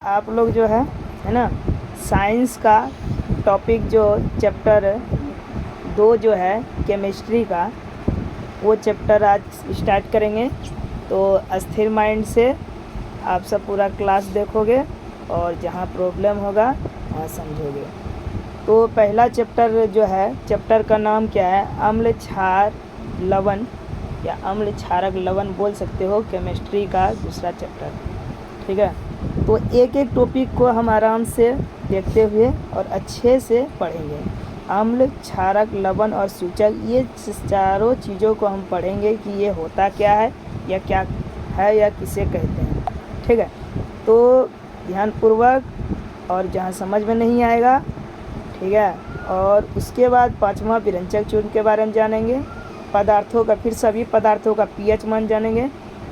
आप लोग जो है ना, साइंस का टॉपिक जो चैप्टर 2 जो है केमिस्ट्री का, वो चैप्टर आज स्टार्ट करेंगे। तो स्थिर माइंड से आप सब पूरा क्लास देखोगे और जहाँ प्रॉब्लम होगा वहाँ समझोगे। तो पहला चैप्टर जो है, चैप्टर का नाम क्या है? अम्ल क्षार लवण या अम्ल क्षारक लवण बोल सकते हो, केमिस्ट्री का दूसरा चैप्टर। ठीक है, तो एक एक टॉपिक को हम आराम से देखते हुए और अच्छे से पढ़ेंगे। अम्ल क्षारक लवण और सूचक, ये चारों चीज़ों को हम पढ़ेंगे कि ये होता क्या है या क्या है या किसे कहते हैं। ठीक है, तो ध्यानपूर्वक, और जहाँ समझ में नहीं आएगा, ठीक है, और उसके बाद पांचवा विरंचक चूर्ण के बारे में जानेंगे। पदार्थों का, फिर सभी पदार्थों का पीएच मान जानेंगे।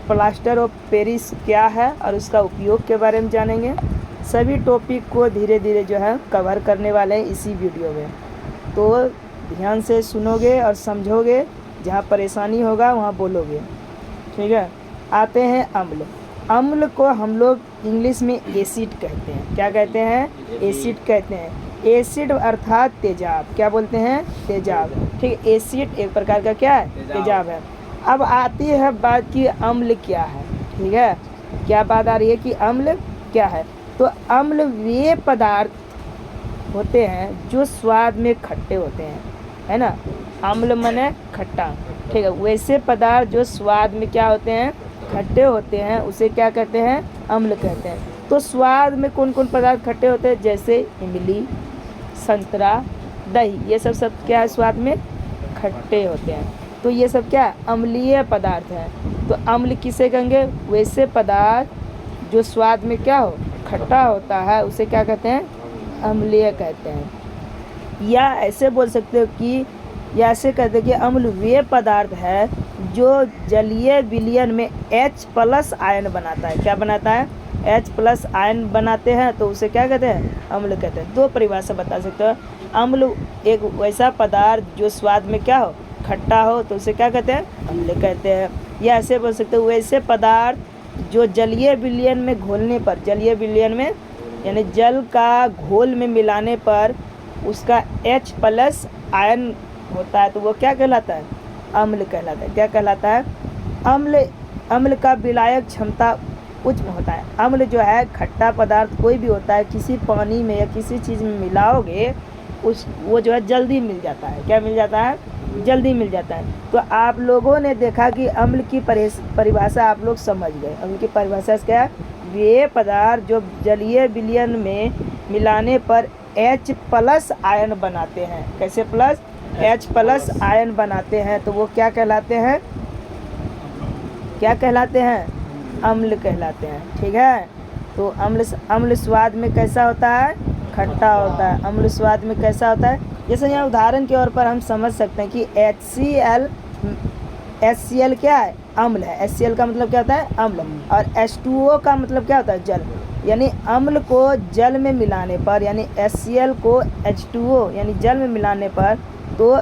प्लास्टर ऑफ पेरिस क्या है और उसका उपयोग के बारे में जानेंगे। सभी टॉपिक को धीरे धीरे जो है कवर करने वाले हैं इसी वीडियो में। तो ध्यान से सुनोगे और समझोगे, जहाँ परेशानी होगा वहाँ बोलोगे। ठीक है, आते हैं अम्ल। अम्ल को हम लोग इंग्लिश में एसिड कहते हैं। क्या कहते हैं? एसिड कहते हैं। एसिड अर्थात तेजाब। क्या बोलते हैं? तेजाब। ठीक है, एसिड एक प्रकार का क्या है? तेजाब है। अब आती है बात कि अम्ल क्या है। ठीक है, क्या बात आ रही है कि अम्ल क्या है? तो अम्ल वे पदार्थ होते हैं जो स्वाद में खट्टे होते हैं, है ना। अम्ल माने खट्टा। ठीक है, वैसे पदार्थ जो स्वाद में क्या होते हैं? खट्टे होते हैं, उसे क्या कहते हैं? अम्ल कहते हैं। तो स्वाद में कौन कौन पदार्थ खट्टे होते हैं? जैसे इमली, संतरा, दही, ये सब क्या है? स्वाद में खट्टे होते हैं। तो ये सब क्या है? अम्लीय पदार्थ हैं। तो अम्ल किसे कहेंगे? वैसे पदार्थ जो स्वाद में क्या हो? खट्टा होता है, उसे क्या कहते हैं? अम्लीय कहते हैं। या ऐसे बोल सकते हो कि, या ऐसे कहते हैं कि अम्ल वे पदार्थ है जो जलीय विलयन में H+ आयन बनाता है। क्या बनाता है? H+ आयन बनाते हैं, तो उसे क्या कहते हैं? अम्ल कहते हैं। दो परिभाषा बता सकते हो। अम्ल एक वैसा पदार्थ जो स्वाद में क्या हो? खट्टा हो, तो उसे क्या कहते हैं? अम्ल कहते हैं। या ऐसे बोल सकते हो, वैसे पदार्थ जो जलीय विलयन में घोलने पर, जलीय विलयन में यानी जल का घोल में मिलाने पर उसका H+ आयन होता है, तो वो क्या कहलाता है? अम्ल कहलाता है। क्या कहलाता है? अम्ल का विलायक क्षमता उच्च होता है। अम्ल जो है खट्टा पदार्थ कोई भी होता है, किसी पानी में या किसी चीज़ में मिलाओगे वो जो है जल्दी मिल जाता है। क्या मिल जाता है? जल्दी मिल जाता है। तो आप लोगों ने देखा कि अम्ल की परिभाषा आप लोग समझ गए। अम्ल की परिभाषा क्या है? वे पदार्थ जो जलीय विलयन में मिलाने पर H+ आयन बनाते हैं। कैसे प्लस? H+ आयन बनाते हैं, तो वो क्या कहलाते हैं? क्या कहलाते हैं? अम्ल कहलाते हैं। ठीक है, तो अम्ल स्वाद में कैसा होता है? खट्टा होता है। अम्ल स्वाद में कैसा होता है? जैसे यहाँ उदाहरण के तौर पर हम समझ सकते हैं कि HCl क्या है? अम्ल है। HCl का मतलब क्या होता है? अम्ल। और H2O का मतलब क्या होता है? जल। यानी अम्ल को जल में मिलाने पर, यानी HCl को H2O यानी जल में मिलाने पर, तो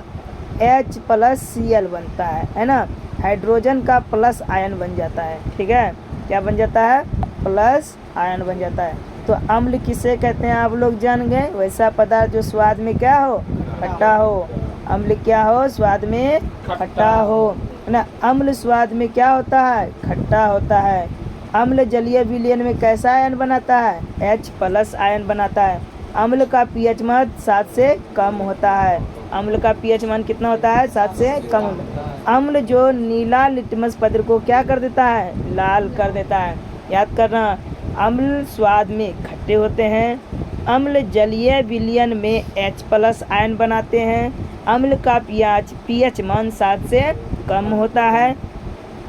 H+Cl बनता है ना। हाइड्रोजन का प्लस आयन बन जाता है। ठीक है, क्या बन जाता है? प्लस आयन बन जाता है। तो अम्ल किसे कहते हैं आप लोग जान गए। वैसा पदार्थ जो स्वाद में क्या हो? खट्टा हो। अम्ल क्या हो? स्वाद में खट्टा हो, है ना। अम्ल स्वाद में क्या होता है? खट्टा होता है। अम्ल जलीय विलयन में कैसा आयन बनाता है? H+ आयन बनाता है। अम्ल का pH मान 7 से कम होता है। अम्ल का pH मान कितना होता है? 7 से कम होता है। अम्ल जो नीला लिटमस पत्र को क्या कर देता है? लाल कर देता है। याद करना, अम्ल स्वाद में खट्टे होते हैं। अम्ल जलीय विलयन में H+ आयन बनाते हैं। अम्ल का pH मान 7 से कम होता है।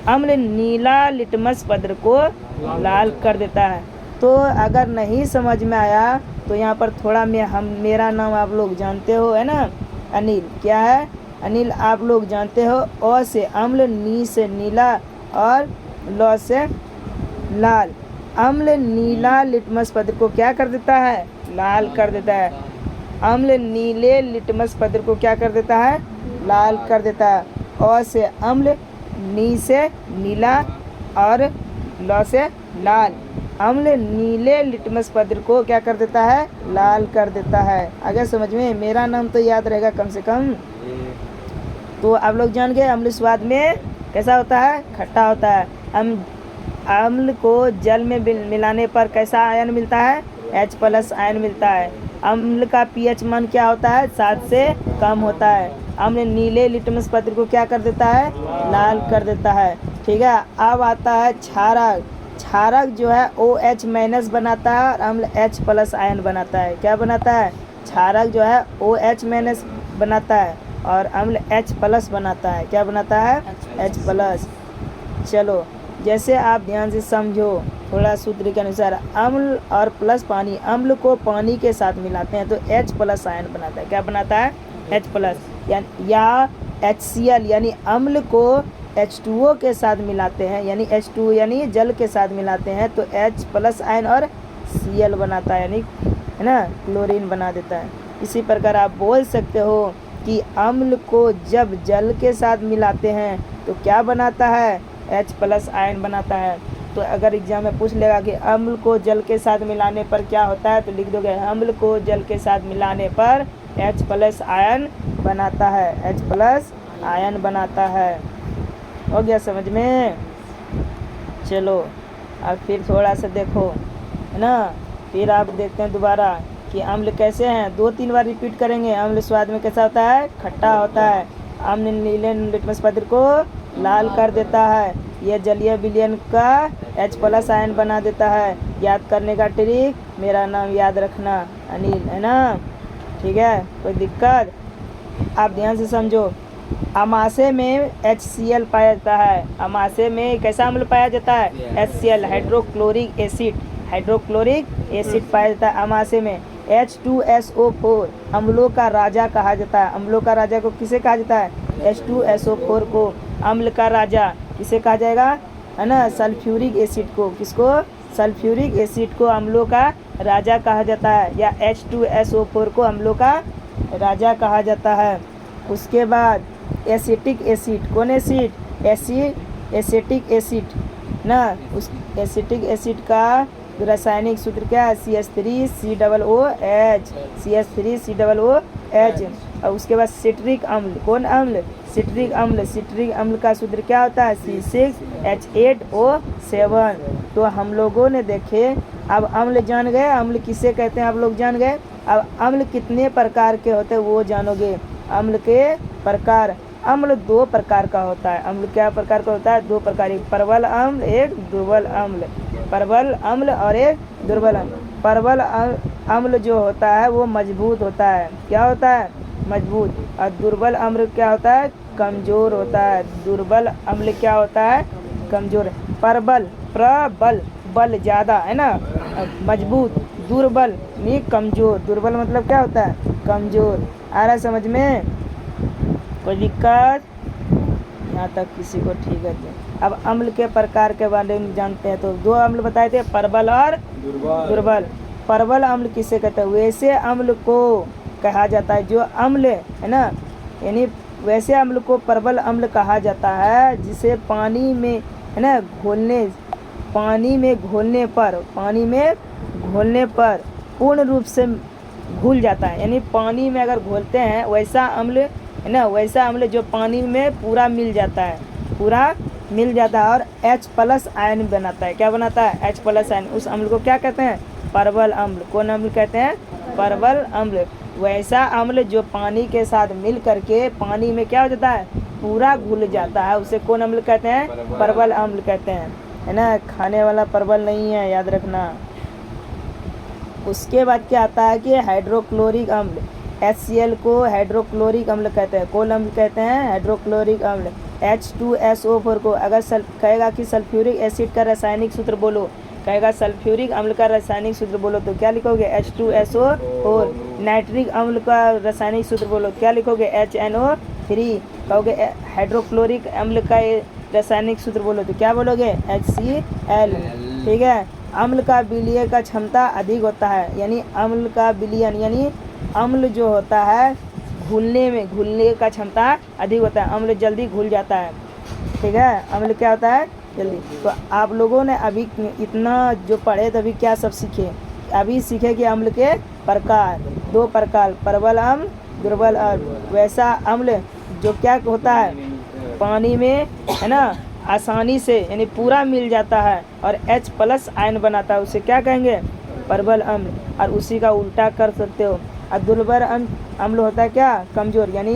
अम्ल नीला लिटमस पत्र को लाल कर देता है। तो अगर नहीं समझ में आया तो यहाँ पर थोड़ा मेरा नाम आप लोग जानते हो, है ना, अनिल। क्या है? अनिल आप लोग जानते हो। अ से अम्ल, नी से नीला और ल से लाल। अम्ल नीला लिटमस पत्र को क्या कर देता है? लाल कर देता है। अम्ल नीले लिटमस पत्र को क्या कर देता है? लाल कर देता है। अ से अम्ल, नी से नीला और ल से लाल। अम्ल नीले लिटमस पत्र को क्या कर देता है, लाल कर देता है। आगे समझ में, मेरा नाम तो याद रहेगा कम से कम। तो आप लोग जान गए अम्ल स्वाद में कैसा होता है, खट्टा होता है। अम्ल को जल में मिलाने पर कैसा आयन मिलता है, H+ आयन मिलता है। अम्ल का pH मान क्या होता है, 7 से कम होता है। अम्ल नीले लिटमस पत्र को क्या कर देता है, लाल कर देता है। ठीक है, अब आता है क्षारक। क्षारक जो है OH- बनाता है और अम्ल H+ आयन बनाता है। क्या बनाता है, क्षारक जो है OH- बनाता है और अम्ल H+ बनाता है। क्या बनाता है, H+। चलो जैसे आप ध्यान से समझो थोड़ा सूत्र के अनुसार, अम्ल और प्लस पानी, अम्ल को पानी के साथ मिलाते हैं तो H+ आयन बनाता है। क्या बनाता है, H+। या HCl यानी अम्ल को H2O के साथ मिलाते हैं, यानी H2 यानी जल के साथ मिलाते हैं तो H+ आयन और Cl बनाता है, यानी है ना, क्लोरीन बना देता है। इसी प्रकार आप बोल सकते हो कि अम्ल को जब जल के साथ मिलाते हैं तो क्या बनाता है, H+ आयन बनाता है। तो अगर एग्जाम में पूछ लेगा कि अम्ल को जल के साथ मिलाने पर क्या होता है, तो लिख दोगे अम्ल को जल के साथ मिलाने पर H+ आयन बनाता है, H+ आयन बनाता है। हो गया समझ में। चलो अब फिर थोड़ा सा देखो, है ना, फिर आप देखते हैं दोबारा कि अम्ल कैसे हैं। 2-3 बार रिपीट करेंगे। अम्ल स्वाद में कैसा होता है, खट्टा होता है। अम्ल नीले लिटमस पत्र को लाल कर देता है। यह जलीय विलयन का H+ आयन बना देता है। याद करने का ट्रिक, मेरा नाम याद रखना अनिल, है ना। ठीक है, कोई दिक्कत, आप ध्यान से समझो। अमाशय में HCl पाया जाता है। अमाशय में कैसा अम्ल पाया जाता है, HCl hydrochloric acid, hydrochloric acid पाया जाता है अमाशय में। H2SO4 अम्लों का राजा कहा जाता है। अम्लों का राजा को किसे कहा जाता है, H2SO4 को अम्ल का राजा किसे कहा जाएगा, है ना, सल्फ्यूरिक एसिड को। किसको, सल्फ्यूरिक एसिड को अम्लों का राजा कहा जाता है, या H2SO4 को अम्लों का राजा कहा जाता है। उसके बाद एसिटिक एसिड, कौन एसिड, एसिटिक एसिड ना, उस एसिटिक एसिड का रासायनिक सूत्र क्या है, CH3COOH, CH3COOH। और उसके बाद सिट्रिक अम्ल, कौन अम्ल, सिट्रिक अम्ल, सिट्रिक अम्ल का सूत्र क्या होता है, C6H8O7। तो हम लोगों ने देखे, अब अम्ल जान गए, अम्ल किसे कहते हैं आप लोग जान गए। अब अम्ल कितने प्रकार के होते हैं वो जानोगे। अम्ल के प्रकार, अम्ल 2 प्रकार का होता है। अम्ल क्या प्रकार का होता है, 2 प्रकार, एक प्रबल अम्ल, एक दुर्बल अम्ल। प्रबल अम्ल और एक दुर्बल अम्ल। प्रबल अम्ल जो होता है वो मजबूत होता है, क्या होता है, मजबूत। और दुर्बल अम्ल क्या होता है, कमजोर होता है। दुर्बल अम्ल क्या होता है, कमजोर। प्रबल, प्रबल बल ज़्यादा, है ना, मजबूत। दुर्बल नहीं, कमजोर। दुर्बल मतलब क्या होता है, कमजोर। आ रहा है समझ में, कोई दिक्कत, यहाँ तक किसी को ठीक है। अब अम्ल के प्रकार के बारे में जानते हैं। तो 2 अम्ल बताए थे, प्रबल और दुर्बल। प्रबल अम्ल किसे कहते हैं, वैसे अम्ल को कहा जाता है जो अम्ल है ना, यानी वैसे अम्ल को प्रबल अम्ल कहा जाता है जिसे पानी में, है ना, घोलने, पानी में घोलने पर पूर्ण रूप से घुल जाता है। यानी पानी में अगर घोलते हैं वैसा अम्ल, है ना, वैसा अम्ल जो पानी में पूरा मिल जाता है, पूरा मिल जाता है और H+ आयन बनाता है। क्या बनाता है, H+ आयन। उस अम्ल को क्या कहते हैं, प्रबल अम्ल। कौन अम्ल कहते हैं, प्रबल अम्ल। वैसा अम्ल जो पानी के साथ मिल करके पानी में क्या हो जाता है, पूरा घुल जाता है, उसे कौन अम्ल कहते हैं, प्रबल अम्ल कहते हैं, है ना। खाने वाला परवल नहीं है, याद रखना। उसके बाद क्या आता है कि हाइड्रोक्लोरिक अम्ल, HCl को हाइड्रोक्लोरिक अम्ल कहते हैं। कौन अम्ल कहते हैं, हाइड्रोक्लोरिक अम्ल। H2SO4 को अगर कहेगा कि सल्फ्यूरिक एसिड का रासायनिक सूत्र बोलो, कहेगा सल्फ्यूरिक अम्ल का रासायनिक सूत्र बोलो, तो क्या लिखोगे, H2SO4। नाइट्रिक अम्ल का रासायनिक सूत्र बोलो, क्या लिखोगे, HNO3। कहोगे हाइड्रोक्लोरिक अम्ल का रासायनिक सूत्र बोलो तो क्या बोलोगे, HCl। ठीक है। अम्ल का विलय का क्षमता अधिक होता है, यानी अम्ल का विलयन, यानी अम्ल जो होता है घुलने का क्षमता अधिक होता है, अम्ल जल्दी घुल जाता है। ठीक है, अम्ल क्या होता है, जल्दी। तो आप लोगों ने अभी इतना जो पढ़े तो अभी क्या सब सीखे? अभी सीखे कि अम्ल के प्रकार, 2 प्रकार, प्रबल अम्ल, दुर्बल अम्ल। वैसा अम्ल जो क्या होता है, पानी में है ना आसानी से यानी पूरा मिल जाता है और H+ आयन बनाता है, उसे क्या कहेंगे? प्रबल अम्ल। और उसी का उल्टा कर सकते हो। और दुर्बल अम्ल होता है क्या? कमज़ोर। यानी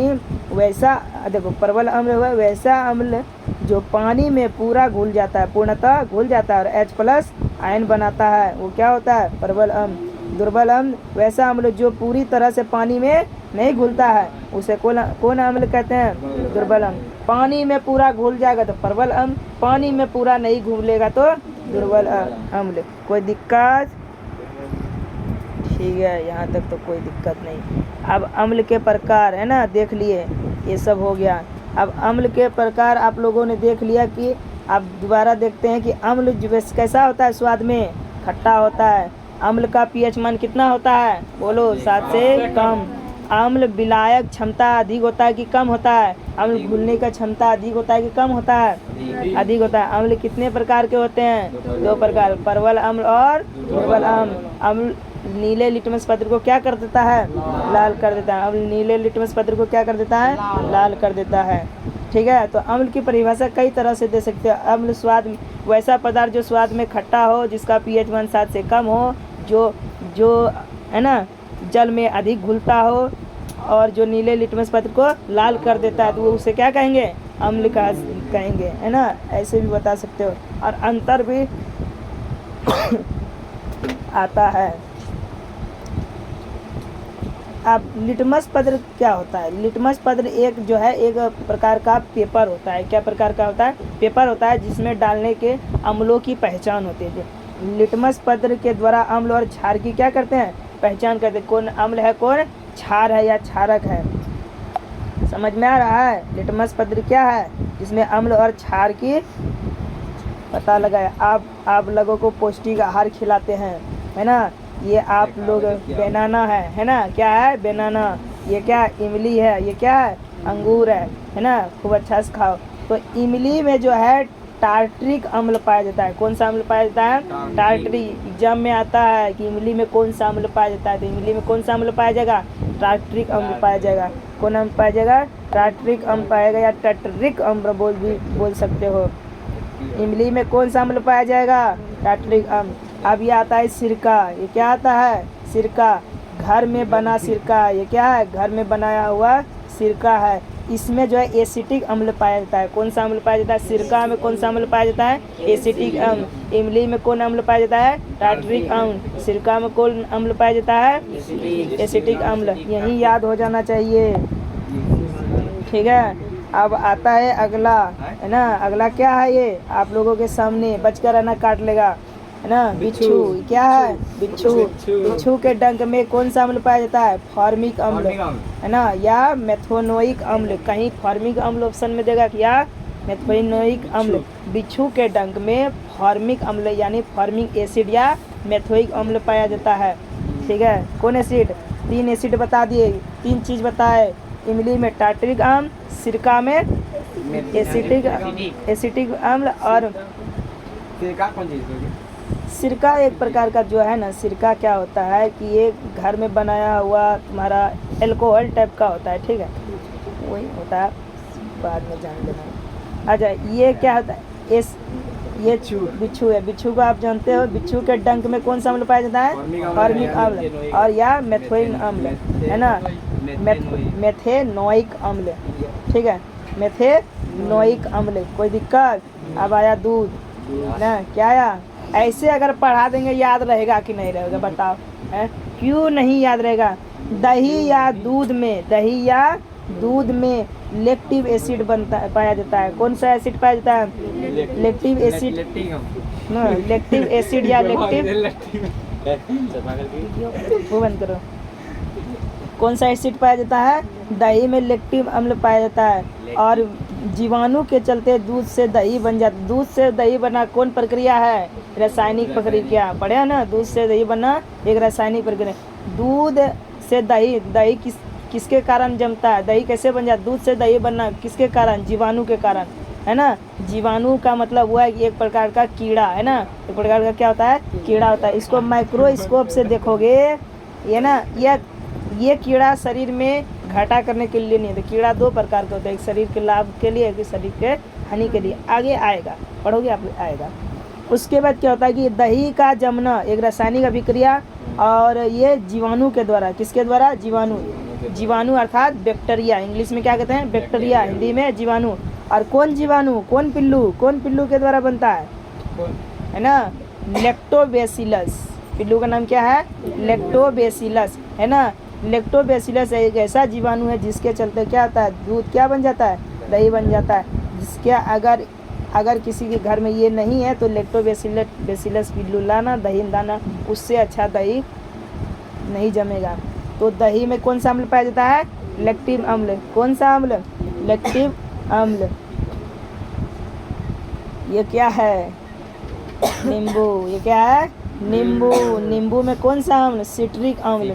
वैसा, देखो प्रबल अम्ल हुआ वैसा अम्ल जो पानी में पूरा घुल जाता है, पूर्णतः घुल जाता है और H+ आयन बनाता है, वो क्या होता है? प्रबल अम्ल। दुर्बल अम्ल वैसा अम्ल जो पूरी तरह से पानी में नहीं घुलता है, उसे कौन अम्ल कहते हैं? दुर्बल अम्ल। पानी में पूरा घुल जाएगा तो प्रबल अम्ल, पानी में पूरा नहीं घुलेगा तो दुर्बल अम्ल। कोई दिक्कत? ठीक है, यहाँ तक तो कोई दिक्कत नहीं। अब अम्ल के प्रकार है ना देख लिए, ये सब हो गया। अब अम्ल के प्रकार आप लोगों ने देख लिया कि आप दोबारा देखते हैं कि अम्ल कैसा होता है? स्वाद में खट्टा होता है। अम्ल का pH मान कितना होता है? बोलो, 7 से कम। अम्ल विलायक क्षमता अधिक होता है कि कम होता है? अम्ल घुलने का क्षमता अधिक होता है कि कम होता है? अधिक होता है। अम्ल कितने प्रकार के होते हैं? 2 प्रकार, प्रबल अम्ल और दुर्बल अम्ल। अम्ल नीले लिटमस पत्र को क्या कर देता है? लाल कर देता है। अम्ल नीले लिटमस पत्र को क्या कर देता है? लाल कर देता है। ठीक है, तो अम्ल की परिभाषा कई तरह से दे सकते हैं। अम्ल स्वाद, वैसा पदार्थ जो स्वाद में खट्टा हो, जिसका pH मान 7 से कम हो, जो है ना जल में अधिक घुलता हो और जो नीले लिटमस पत्र को लाल कर देता है, तो वो उसे क्या कहेंगे? अम्ल का कहेंगे, है ना। ऐसे भी बता सकते हो। और अंतर भी आता है। अब लिटमस पत्र क्या होता है? लिटमस पत्र एक जो है एक प्रकार का पेपर होता है। क्या प्रकार का होता है? पेपर होता है, जिसमें डालने के अम्लों की पहचान होती है। लिटमस पत्र के द्वारा अम्ल और क्षार की क्या करते हैं? पहचान करते हैं। कौन अम्ल है, कौन क्षार है या क्षारक है। समझ में आ रहा है? लिटमस पत्र क्या है? जिसमें अम्ल और क्षार की पता लगाए। आप लोगों को पौष्टिक आहार खिलाते हैं, है ना। ये आप लोग बनाना है ना। क्या है? बनाना। ये क्या? इमली है। ये क्या है? अंगूर है ना। खूब अच्छा से खाओ। तो इमली में जो है टार्ट्रिक अम्ल पाया जाता है। कौन सा अम्ल पाया जाता है? टार्ट्रिक। एग्जाम में आता है कि इमली में कौन सा अम्ल पाया जाता है, तो इमली में कौन सा अम्ल पाया जाएगा? टार्ट्रिक अम्ल पाया जाएगा। कौन अम्ल पाया जाएगा? टार्ट्रिक अम्ल पाएगा या टर्टरिक अम्ल बोल सकते हो। इमली में कौन सा अम्ल पाया जाएगा? टार्टरिक अम्ल। अब ये आता है सिरका। ये क्या आता है? सिरका। घर में बना सिरका। ये क्या है? घर में बनाया हुआ सिरका है। इसमें जो है एसिटिक अम्ल पाया जाता है। कौन सा अम्ल पाया जाता है? सिरका में कौन सा अम्ल पाया जाता है? एसिटिक अम्ल। इमली में कौन अम्ल पाया जाता है? टार्टरिक अम्ल। सिरका में कौन अम्ल पाया जाता है? एसिटिक अम्ल। यही याद हो जाना चाहिए। ठीक है, अब आता है अगला, है ना। अगला क्या है? ये आप लोगों के सामने बचकर रहना, काट लेगा, है ना। बिच्छू। क्या है? बिच्छू। बिच्छू के डंक में कौन सा अम्ल पाया जाता है? फॉर्मिक अम्ल, है ना, या मेथोनोइक अम्ल। कहीं फॉर्मिक अम्ल ऑप्शन में देगा या मेथोनोइक अम्ल। बिच्छू के डंक में फॉर्मिक अम्ल यानी फॉर्मिक एसिड या मेथोइक अम्ल पाया जाता है। ठीक है, कौन एसिड? 3 एसिड बता दिए, 3 चीज़ बताए। इमली में टार्टरिक अम्ल, सिरका में एसिटिक अम्ल और सिरका एक प्रकार का जो है ना, सिरका क्या होता है कि ये घर में बनाया हुआ तुम्हारा एल्कोहल टाइप का होता है। ठीक है, वही होता है, बाद में जान लेना। अच्छा, ये क्या होता है? ये बिच्छू है। बिच्छू को आप जानते हो। बिच्छू के डंक में कौन सा अम्ल पाया जाता है? फॉर्मिक अम्ल और या मेथोइक अम्ल, है ना, मेथेनोइक अम्ल। ठीक है, मेथेनोइक अम्ल। कोई दिक्कत? अब आया दूध ना। क्या आया? ऐसे अगर पढ़ा देंगे याद रहेगा कि नहीं रहेगा? बताओ, है क्यों नहीं याद रहेगा? दही या दूध में लैक्टिक एसिड पाया जाता है। कौन सा एसिड पाया जाता है? Lactic acid. लैक्टिक एसिड या वो बंद करो। कौन सा एसिड पाया जाता है? दही में लैक्टिक अम्ल पाया जाता है और जीवाणु के चलते दूध से दही बन जाता। दूध से दही बना कौन प्रक्रिया है? रासायनिक प्रक्रिया। पढ़े हैं ना, दूध से दही बनना एक रासायनिक प्रक्रिया। दूध से दही किसके कारण जमता है? दही कैसे बन जाता है? दूध से दही बनना किसके कारण? जीवाणु के कारण। है ना। जीवाणु का मतलब हुआ है कि एक प्रकार का कीड़ा, है ना, एक प्रकार का क्या होता है, कीड़ा होता है। इसको माइक्रोस्कोप से देखोगे, ये ना, ये कीड़ा शरीर में घाटा करने के लिए नहीं है। तो कीड़ा दो प्रकार के होते हैं, एक शरीर के लाभ के लिए, एक शरीर के हानि के लिए। आगे आएगा, पढ़ोगे आप, आएगा। उसके बाद क्या होता है कि दही का जमना एक रासायनिक अभिक्रिया, और ये जीवाणु के द्वारा, किसके द्वारा, जीवाणु अर्थात बैक्टीरिया, इंग्लिश में क्या कहते हैं, बैक्टीरिया, हिंदी में जीवाणु। और कौन जीवाणु, कौन पिल्लू के द्वारा बनता है ना, लैक्टोबैसिलस। पिल्लू का नाम क्या है, लैक्टोबैसिलस, है ना। लैक्टोबैसिलस एक ऐसा जीवाणु है जिसके चलते क्या होता है, दूध क्या बन जाता है, दही बन जाता है। जिसके अगर किसी के घर में ये नहीं है तो लैक्टोबैसिलस पिल्लू लाना, दही लाना, उससे अच्छा दही नहीं जमेगा। तो दही में कौन सा अम्ल पाया जाता है, लैक्टिव अम्ल। कौन सा अम्ल, लैक्टिव अम्ल। ये क्या है, नींबू। ये क्या है, नींबू। नींबू में कौन सा अम्ल, सिट्रिक अम्ल।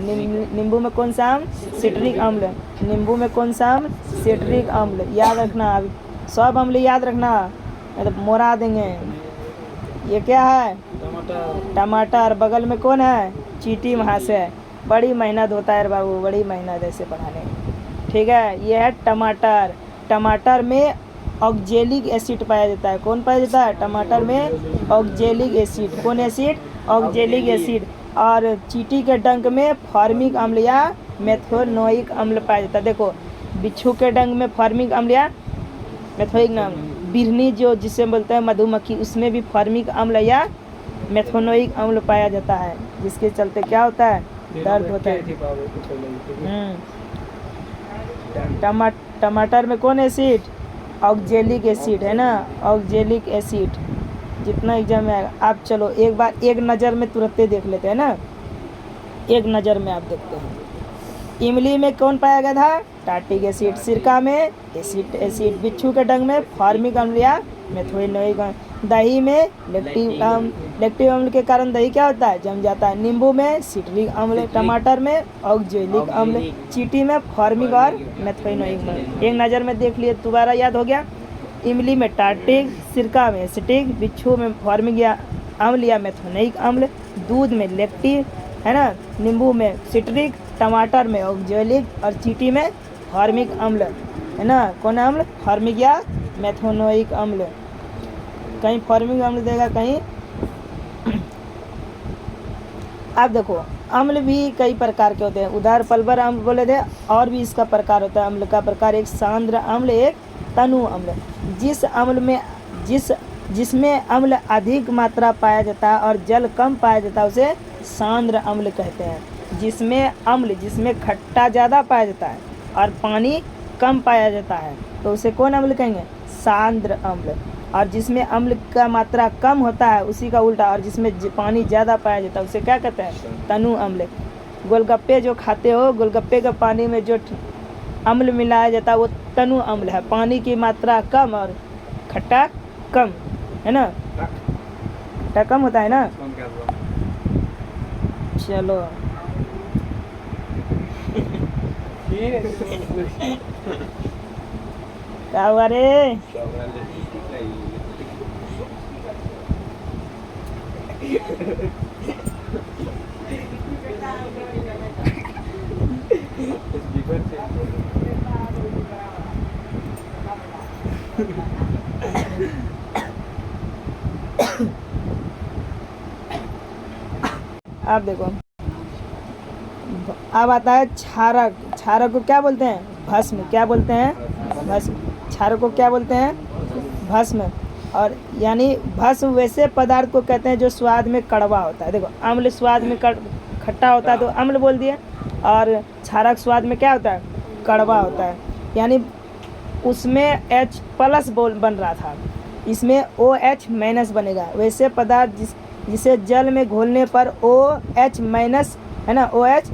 नींबू में कौन सा अम्ल, सिट्रिक अम्ल। नींबू में कौन सा अम्ल, सिट्रिक अम्ल। याद रखना, सब अम्ल याद रखना, नहीं तो मोरा देंगे। ये क्या है, टमाटर। बगल में कौन है, चींटी महाशय। बड़ी मेहनत होता है बाबू, बड़ी मेहनत ऐसे पढ़ाने, ठीक है। ये है टमाटर। टमाटर में ऑक्जेलिक एसिड पाया जाता है। कौन पाया जाता है, टमाटर में ऑक्जेलिक एसिड। कौन एसिड, ऑक्जेलिक एसिड। और चींटी के डंक में फॉर्मिक अम्ल या मेथोनोइक अम्ल पाया जाता है। देखो, बिच्छू के डंक में फॉर्मिक अम्ल या मेथोनोइक अम्ल। बिरनी जो जिसे बोलते हैं मधुमक्खी, उसमें भी फॉर्मिक अम्ल या मेथोनोइक अम्ल पाया जाता है, जिसके चलते क्या होता है, दर्द होता है। टमाटर में कौन एसिड, ऑक्जेलिक एसिड, है ना, ऑक्जेलिक एसिड। जितना एग्जाम में आएगा। आप चलो एक बार एक नज़र में तुरंत देख लेते हैं ना, एक नज़र में आप देखते हैं। इमली में कौन पाया गया था, टार्टिक एसिड। सिरका में एसिड। बिच्छू के डंक में फॉर्मिक अम्ल या मेथोनोइक अम्ल। दही में लैक्टिव अम्ल के कारण दही क्या होता है, जम जाता है। नींबू में सिट्रिक अम्ल। टमाटर में ऑक्जेलिक अम्ल। चींटी में फॉर्मिक और मेथोनोइक अम्ल। एक नज़र में देख लिए, दोबारा याद हो गया। इमली में टार्टिक, सिरका में एसिटिक, बिच्छू में फॉर्मिक या अम्ल या मेथोनोइक अम्ल, दूध में लैक्टिव, है ना, नींबू में सिट्रिक, टमाटर में ऑक्जेलिक और चींटी में फॉर्मिक अम्ल, है ना। कौन अम्ल, फॉर्मिक या मेथोनोइक अम्ल। कहीं फॉर्मिक अम्ल देगा, कहीं अब देखो, अम्ल भी कई प्रकार के होते हैं। उदार पल्वर अम्ल बोले थे, और भी इसका प्रकार होता है। अम्ल का प्रकार, एक सांद्र अम्ल, एक तनु अम्ल। जिसमें अम्ल अधिक मात्रा पाया जाता है और जल कम पाया जाता है उसे सांद्र अम्ल कहते हैं। जिसमें खट्टा ज़्यादा पाया जाता है और पानी कम पाया जाता है तो उसे कौन अम्ल कहेंगे, सांद्र अम्ल। और जिसमें अम्ल का मात्रा कम होता है उसी का उल्टा, और जिसमें पानी ज़्यादा पाया जाता है उसे क्या कहते हैं, तनु अम्ल। गोलगप्पे जो खाते हो, गोलगप्पे के पानी में जो अम्ल मिलाया जाता है वो तनु अम्ल है। पानी की मात्रा कम और खट्टा कम, है ना, खट्टा कम होता है ना। चलो क्या हुआ रे, आप देखो, अब आता है क्षारक। क्षारक को क्या बोलते हैं, भस्म। क्या बोलते हैं, भस्म। क्षारक को क्या बोलते हैं, भस्म। और यानी भस्म वैसे पदार्थ को कहते हैं जो स्वाद में कड़वा होता है। देखो, अम्ल स्वाद में खट्टा होता है तो अम्ल बोल दिए, और क्षारक स्वाद में क्या होता है, कड़वा होता है। यानी उसमें H+ बन रहा था, इसमें OH- बनेगा। वैसे पदार्थ जिसे जल में घोलने पर OH- है ना, OH-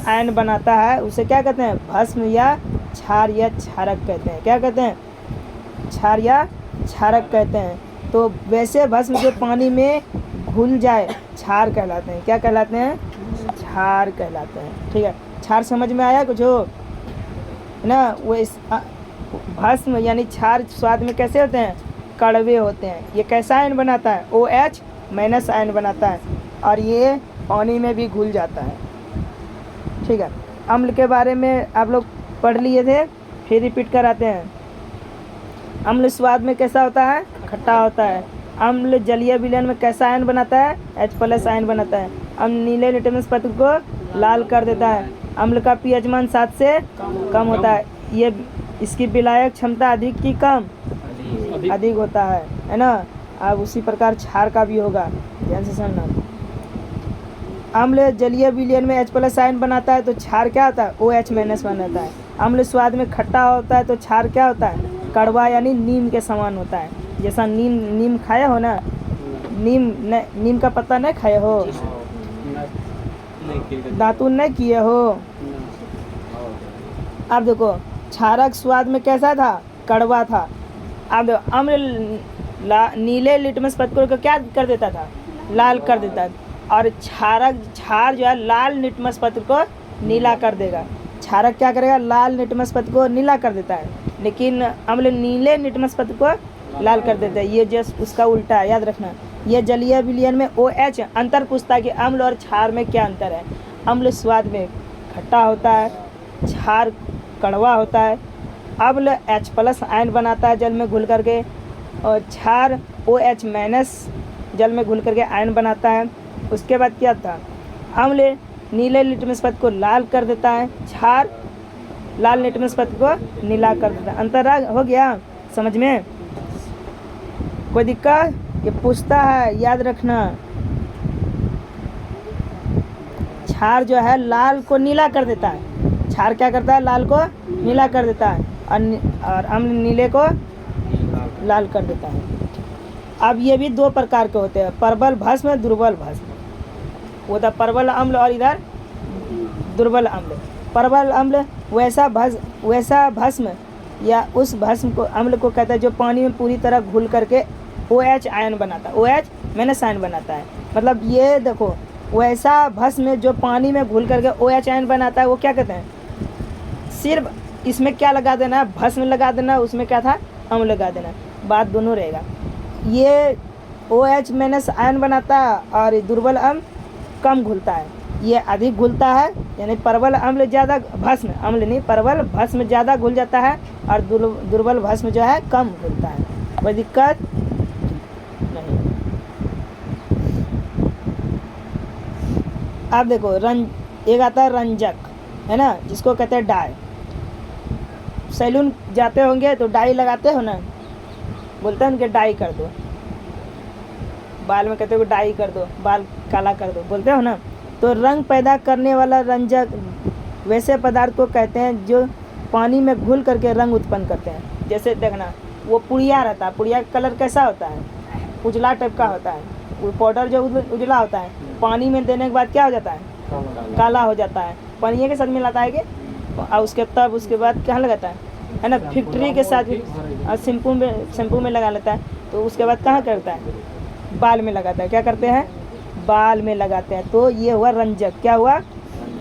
आयन बनाता है उसे क्या कहते हैं, भस्म या क्षार या क्षारक कहते हैं। क्या कहते हैं, क्षार या क्षारक कहते हैं। तो वैसे भस्म जो पानी में घुल जाए क्षार कहलाते हैं। क्या कहलाते हैं, क्षार कहलाते हैं। ठीक है, क्षार समझ में आया कुछ हो, है ना। वो भस्म यानी क्षार स्वाद में कैसे होते हैं? कड़वे होते हैं। ये कैसा आयन बनाता है? OH- आयन बनाता है और ये पानी में भी घुल जाता है। ठीक है, अम्ल के बारे में आप लोग पढ़ लिए थे, फिर रिपीट कराते हैं। अम्ल स्वाद में कैसा होता है? खट्टा होता है। अम्ल जलीय विलयन में कैसा आयन बनाता है? H+ आयन बनाता है। अम्ल नीले लिटमस पत्र को लाल कर देता है। अम्ल का pH मान 7 से कम होता है। ये इसकी विलायक क्षमता अधिक की कम? अधिक होता है ना। अब उसी प्रकार क्षार का भी होगा, ध्यान से सुनना। अम्ल जलीय विलयन में H+ आयन बनाता है तो क्षार क्या होता है? OH- बनाता है। अम्ल स्वाद में खट्टा होता है तो क्षार क्या होता है? कड़वा यानी नीम के समान होता है। जैसा नीम खाए हो ना, नीम का पत्ता नहीं खाए हो, दातुन नहीं किए हो। अब देखो क्षारक स्वाद में कैसा था? कड़वा था। अब देखो अम्ल नीले लिटमस पत्र को क्या कर देता था? लाल कर देता था। और क्षार जो है लाल लिटमस पत्र को नीला कर देगा। क्षारक क्या करेगा? लाल लिटमस पत्र को नीला कर देता है, लेकिन अम्ल नीले लिटमस पत्र को लाल कर देता है। ये जस्ट उसका उल्टा है, याद रखना। ये जलीय विलयन में OH अंतर पूछता है कि अम्ल और क्षार में क्या अंतर है। अम्ल स्वाद में खट्टा होता है, क्षार कड़वा होता है। अम्ल H+ आयन बनाता है जल में घुल करके, और क्षार OH- जल में घुल करके आयन बनाता है। उसके बाद क्या था? अम्ल नीले लिटमस पत्र को लाल कर देता है, क्षार लाल लिटमस पत्र को नीला कर देता है। अंतर हो गया समझ में? कोई दिक्कत? ये पूछता है, याद रखना। क्षार जो है लाल को नीला कर देता है। क्षार क्या करता है? लाल को नीला कर देता है, और अम्ल नीले को लाल कर देता है। अब ये भी दो प्रकार के होते हैं, प्रबल भस्म, दुर्बल भस्म। वो था प्रबल अम्ल और इधर दुर्बल अम्ल। प्रबल अम्ल वैसा भस्म या उस भस्म को अम्ल को कहता है जो पानी में पूरी तरह घुल करके OH आयन बनाता है, OH- आयन बनाता है। मतलब ये देखो, वैसा भस्म जो पानी में घुल करके OH आयन बनाता है, वो क्या कहते हैं? सिर्फ इसमें क्या लगा देना? भस्म लगा देना, उसमें क्या था? अम्ल लगा देना, बात दोनों रहेगा। ये OH- आयन बनाता है और दुर्बल अम्ल कम घुलता है। ये अधिक घुलता है, यानी प्रबल अम्ल ज़्यादा, भस्म अम्ल नहीं, प्रबल भस्म ज़्यादा घुल जाता है और दुर्बल भस्म जो है कम घुलता है। कोई दिक्कत नहीं। अब देखो एक आता है रंजक, है ना, जिसको कहते हैं डाई। सैलून जाते होंगे तो डाई लगाते हो ना, बोलते हैं उनके डाई कर दो, बाल में कहते हो डाई कर दो, बाल काला कर दो, बोलते हो ना। तो रंग पैदा करने वाला रंजक वैसे पदार्थ को कहते हैं जो पानी में घुल करके रंग उत्पन्न करते हैं। जैसे देखना, वो पुड़िया रहता है, पुड़िया का कलर कैसा होता है? उजला टाइप का होता है। वो पाउडर जो उजला होता है, पानी में देने के बाद क्या हो जाता है? काला हो जाता है। पानी के साथ मिलाता है कि, और उसके बाद क्या लगाता है ना, फैक्ट्री के साथ और शैम्पू में लगा लेता है। तो उसके बाद कहाँ करता है? बाल में लगाता है। क्या करते हैं? बाल में लगाते हैं। तो ये हुआ रंजक। क्या हुआ?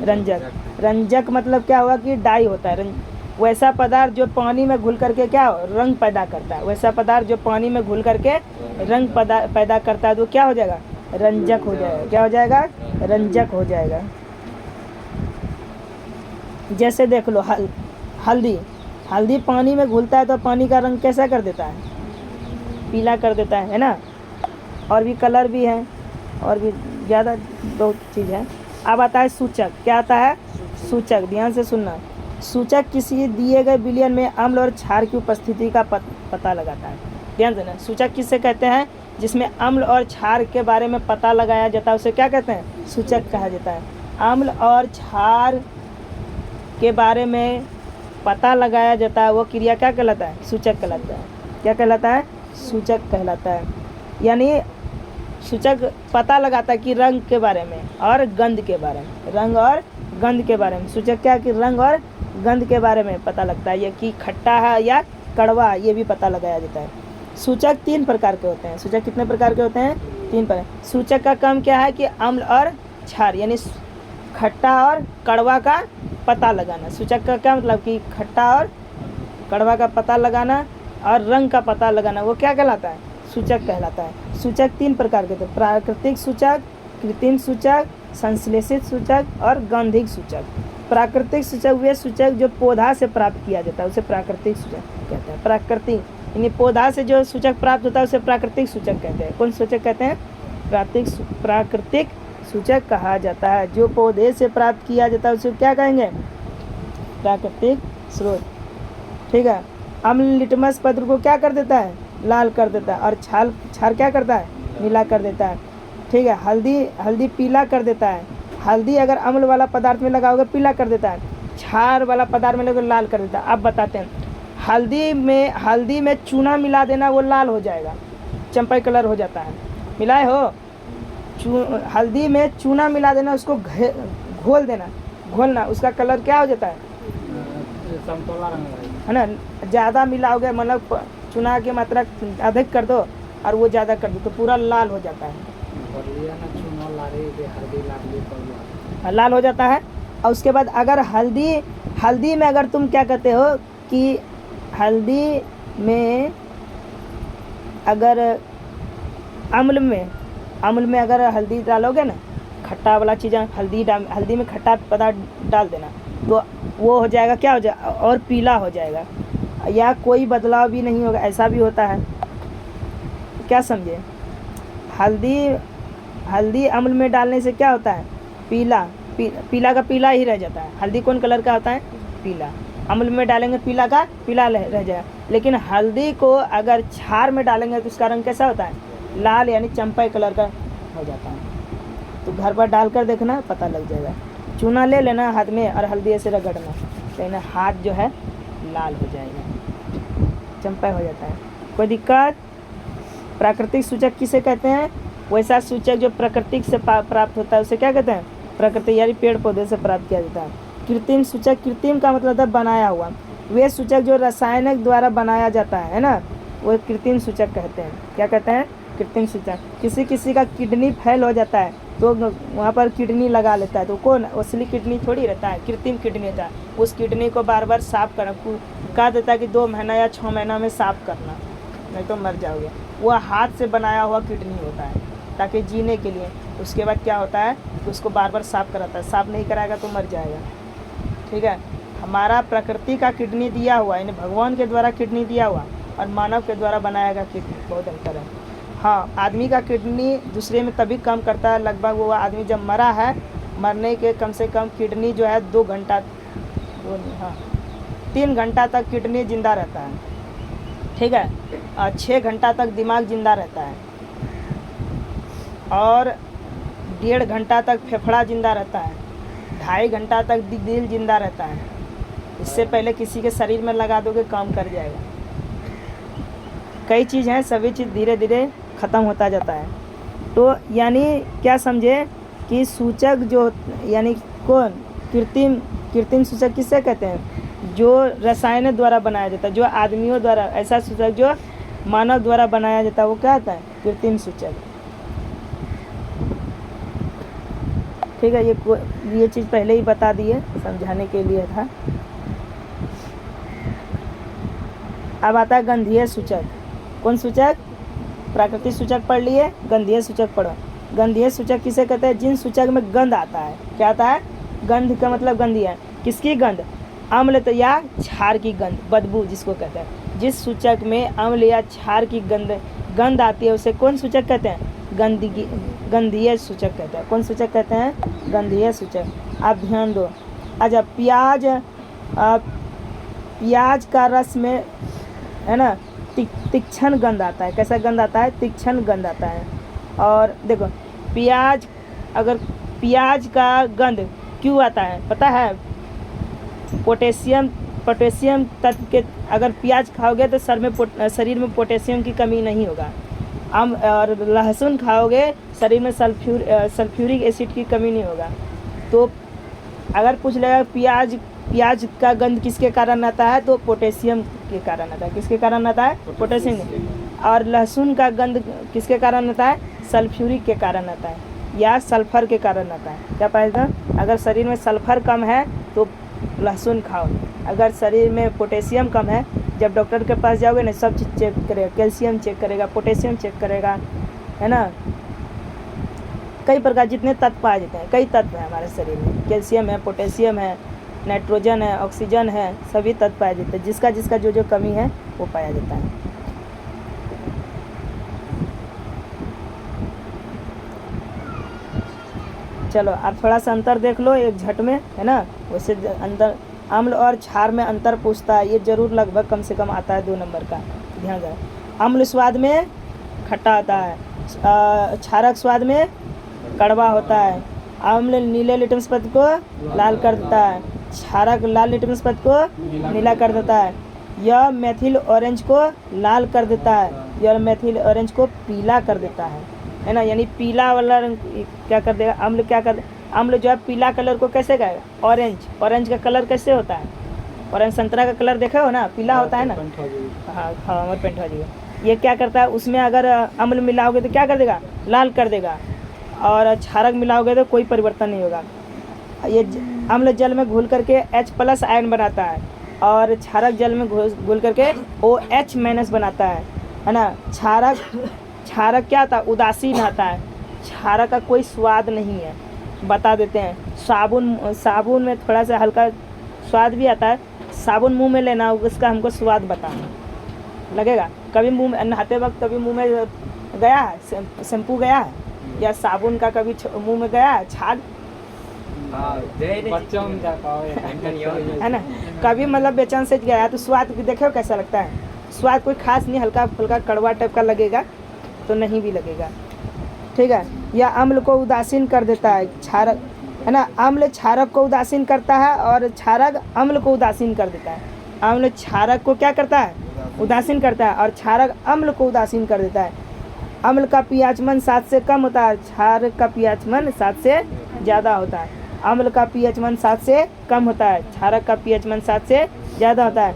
रंजक। रंजक मतलब क्या हुआ कि डाई होता है। वैसा पदार्थ जो पानी में घुल करके क्या रंग पैदा करता है, वैसा पदार्थ जो पानी में घुल करके रंग पैदा करता है, तो क्या हो जाएगा? रंजक हो जाएगा। क्या हो जाएगा? रंजक हो जाएगा। जैसे देख लो, हल्दी पानी में घुलता है तो पानी का रंग कैसा कर देता है? पीला कर देता है ना। और भी कलर भी हैं, और भी ज़्यादा बहुत चीज़ है। अब आता है सूचक। क्या आता है? सूचक। ध्यान से सुनना। सूचक किसी दिए गए विलयन में अम्ल और क्षार की उपस्थिति का पता लगाता है। ध्यान देना, सूचक किसे कहते हैं? जिसमें अम्ल और क्षार के बारे में पता लगाया जाता है, उसे क्या कहते हैं? सूचक कहा जाता है। अम्ल और क्षार के बारे में पता लगाया जाता है, वो क्रिया क्या कहलाता है? सूचक कहलाता है। क्या कहलाता है? सूचक कहलाता है। यानी सूचक पता लगाता है कि रंग के बारे में और गंध के बारे में, रंग और गंध के बारे में। सूचक क्या कि रंग और गंध के बारे में पता लगता है, ये कि खट्टा है या कड़वा, ये भी पता लगाया जाता है। सूचक 3 प्रकार के होते हैं। सूचक कितने प्रकार के होते हैं? 3 प्रकार। सूचक का काम क्या है कि अम्ल और क्षार यानी खट्टा और कड़वा का पता लगाना। सूचक का क्या मतलब कि खट्टा और कड़वा का पता लगाना और रंग का पता लगाना, वो क्या कहलाता है? सूचक कहलाता है। सूचक 3 प्रकार के थे, प्राकृतिक सूचक, कृत्रिम सूचक, संश्लेषित सूचक और गंधिक सूचक। प्राकृतिक सूचक वे सूचक जो पौधा से प्राप्त किया जाता है उसे प्राकृतिक सूचक कहते हैं। प्राकृतिक यानी पौधा से जो सूचक प्राप्त होता है उसे प्राकृतिक सूचक कहते हैं। कौन सूचक कहते हैं? प्राकृतिक सूचक कहा जाता है। जो पौधे से प्राप्त किया जाता है उसे क्या कहेंगे? प्राकृतिक स्रोत। ठीक है। अम्ल लिटमस पत्र को क्या कर देता है? लाल कर देता है। और क्षार क्या करता है? नीला कर देता है। ठीक है। हल्दी पीला कर देता है। हल्दी अगर अम्ल वाला पदार्थ में लगाओगे पीला कर देता है, क्षार वाला पदार्थ में लगाओगे लाल कर देता है। अब बताते हैं, हल्दी में चूना मिला देना, वो लाल हो जाएगा, चंपाई कलर हो जाता है। मिलाए हो? हल्दी में चूना मिला देना, उसको घोल देना, घोलना, उसका कलर क्या हो जाता है? समतोला रंग है ना। ज़्यादा मिलाओगे, मतलब चूना की मात्रा अधिक कर दो और वो ज़्यादा कर दो तो पूरा लाल हो जाता है, लाल हो जाता है। और उसके बाद अगर हल्दी में अगर तुम क्या कहते हो कि हल्दी में अगर अम्ल में अगर हल्दी डालोगे ना, खट्टा वाला चीज़, हल्दी में खट्टा पदार्थ डाल देना तो वो हो जाएगा, क्या हो जाएगा? और पीला हो जाएगा, या कोई बदलाव भी नहीं होगा, ऐसा भी होता है। क्या समझे? हल्दी अम्ल में डालने से क्या होता है? पीला का पीला ही रह जाता है। हल्दी कौन कलर का होता है? पीला। अम्ल में डालेंगे पीला का पीला रह जाएगा। लेकिन हल्दी को अगर क्षार में डालेंगे तो उसका रंग कैसा होता है? लाल, यानी चंपाई कलर का हो जाता है। तो घर पर डालकर देखना, पता लग जाएगा। चूना ले लेना हाथ में और हल्दी ऐसे रगड़ना, लेकिन हाथ जो है लाल हो जाएगा, चंपाई हो जाता है। कोई दिक्कत? प्राकृतिक सूचक किसे कहते हैं? वैसा सूचक जो प्रकृति से प्राप्त होता है उसे क्या कहते हैं? प्रकृति, यानी पेड़ पौधे से प्राप्त किया जाता है। कृत्रिम सूचक, कृत्रिम का मतलब है बनाया हुआ। वे सूचक जो रासायनिक द्वारा बनाया जाता है ना, वो कृत्रिम सूचक कहते हैं। क्या कहते हैं? कृत्रिम सूचक। किसी का किडनी फेल हो जाता है तो वहाँ पर किडनी लगा लेता है, तो कौन? असली किडनी थोड़ी रहता है, कृत्रिम किडनी रहता है। उस किडनी को बार बार साफ करना, कहा देता है कि 2 महीना या 6 महीना में साफ करना, नहीं तो मर जाओगे। वह हाथ से बनाया हुआ किडनी होता है ताकि जीने के लिए। उसके बाद क्या होता है कि उसको बार बार साफ कराता है, साफ नहीं कराएगा तो मर जाएगा। ठीक है। हमारा प्रकृति का किडनी दिया हुआ, यानी भगवान के द्वारा किडनी दिया हुआ और मानव के द्वारा बनाया गया किडनी बहुत अंतर है। हाँ, आदमी का किडनी दूसरे में तभी काम करता है, लगभग वो आदमी जब मरा है, मरने के कम से कम किडनी जो है 2 घंटा, 3 घंटा तक किडनी जिंदा रहता है। ठीक है। और 6 घंटा तक दिमाग जिंदा रहता है और 1.5 घंटा तक फेफड़ा जिंदा रहता है, 2.5 घंटा तक दिल जिंदा रहता है। इससे पहले किसी के शरीर में लगा दोगे काम कर जाएगा। कई चीज़ हैं, सभी चीज़ धीरे धीरे ख़त्म होता जाता है। तो यानी क्या समझे कि सूचक जो, यानी कौन? कृत्रिम सूचक किससे कहते हैं? जो रसायन द्वारा बनाया जाता है, जो आदमियों द्वारा, ऐसा सूचक जो मानव द्वारा बनाया जाता है वो क्या होता है? कृत्रिम सूचक। ठीक है। ये चीज़ पहले ही बता दिए, समझाने के लिए था। अब आता है गंधीय सूचक। कौन सूचक? प्राकृतिक सूचक पढ़ लिए, गंधीय सूचक पढ़ो। गंधीय सूचक किसे कहते हैं? जिन सूचक में गंध आता है। क्या आता है? गंध का मतलब गंधी है। किसकी गंध? अम्ल या क्षार की गंध, बदबू जिसको कहते हैं। जिस सूचक में अम्ल या क्षार की गंध आती है उसे कौन सूचक कहते हैं? गंधीय सूचक कहते हैं। कौन सूचक कहते हैं? गंधीय सूचक। आप ध्यान दो। अच्छा, प्याज का रस में है ना तीक्ष्ण गंध आता है। कैसा गंध आता है? तीक्ष्ण गंध आता है। और देखो, प्याज का गंध क्यों आता है पता है? पोटेशियम तत्व के, अगर प्याज खाओगे तो शरीर में पोटेशियम की कमी नहीं होगा। और लहसुन खाओगे शरीर में सल्फ्यूरिक एसिड की कमी नहीं होगा। तो अगर पूछ लेगा प्याज का गंध किसके कारण आता है, तो पोटेशियम के कारण आता है। किसके कारण आता है? पोटेशियम। और लहसुन का गंध किसके कारण आता है? सल्फ्यूरिक के कारण आता है या सल्फर के कारण आता है। क्या पाएगा? अगर शरीर में सल्फर कम है तो लहसुन खाओ, अगर शरीर में पोटेशियम कम है जब डॉक्टर के पास जाओगे ना सब चीज़ चेक करेगा, कैल्शियम चेक करेगा, पोटेशियम चेक करेगा, है ना। कई प्रकार जितने तत्व पाए जाते हैं, कई तत्व हैं हमारे शरीर में, कैल्शियम है, पोटेशियम है, नाइट्रोजन है, ऑक्सीजन है, सभी तत्व पाए जाते हैं। जिसका जिसका जो जो कमी है वो पाया जाता है। चलो आप थोड़ा सा अंतर देख लो एक झट में, है ना। वैसे अंतर अम्ल और क्षार में अंतर पूछता है, ये जरूर लगभग कम से कम आता है 2 नंबर का, ध्यान दें। अम्ल स्वाद में खट्टा आता है, क्षारक स्वाद में कड़वा होता है। अम्ल नीले लिटमस पदार्थ को लाल कर देता है, क्षारक लाल लिटमस पदार्थ को नीला कर देता है। यह मेथिल ऑरेंज को लाल कर देता है, यह मेथिल ऑरेंज को पीला कर देता है ना। यानी पीला वाला रंग क्या कर देगा, अम्ल क्या कर, अम्ल जो है पीला कलर को कैसे कहेगा, ऑरेंज। ऑरेंज का कलर कैसे होता है, ऑरेंज संतरा का कलर देखे हो ना, पीला होता है ना। हाँ हाँ, और पेंट हो जाएगा। ये क्या करता है, उसमें अगर अम्ल मिलाओगे तो क्या कर देगा, लाल कर देगा, और क्षारक मिलाओगे तो कोई परिवर्तन नहीं होगा। ये अम्ल जल में घुल करके H+ आयन बनाता है, और क्षारक जल में घुल करके OH- बनाता है ना। क्षारक क्या आता है, उदासीन आता है, क्षारक का कोई स्वाद नहीं है, बता देते हैं। साबुन में थोड़ा सा हल्का स्वाद भी आता है, साबुन मुंह में लेना, उसका हमको स्वाद बताना लगेगा। कभी मुंह में नहाते वक्त कभी मुंह में गया है, शैम्पू गया है, या साबुन का कभी मुंह में गया है छाल, है ना। कभी मतलब बेचैन से गया तो स्वाद देखे हो कैसा लगता है, स्वाद कोई खास नहीं, हल्का फुल्का कड़वा टाइप का लगेगा तो नहीं भी लगेगा, ठीक है। या अम्ल को उदासीन कर देता है, क्षारक, है ना। अम्ल क्षारक को उदासीन करता है, और क्षारक अम्ल को उदासीन कर देता है। अम्ल क्षारक को क्या करता है, उदासीन करता है, और क्षारक अम्ल को उदासीन कर देता है। अम्ल का pH मान 7 से कम होता है, क्षारक का pH मान 7 से ज़्यादा होता है। अम्ल का pH मान 7 से कम होता है, क्षारक का pH मान 7 से ज़्यादा होता है।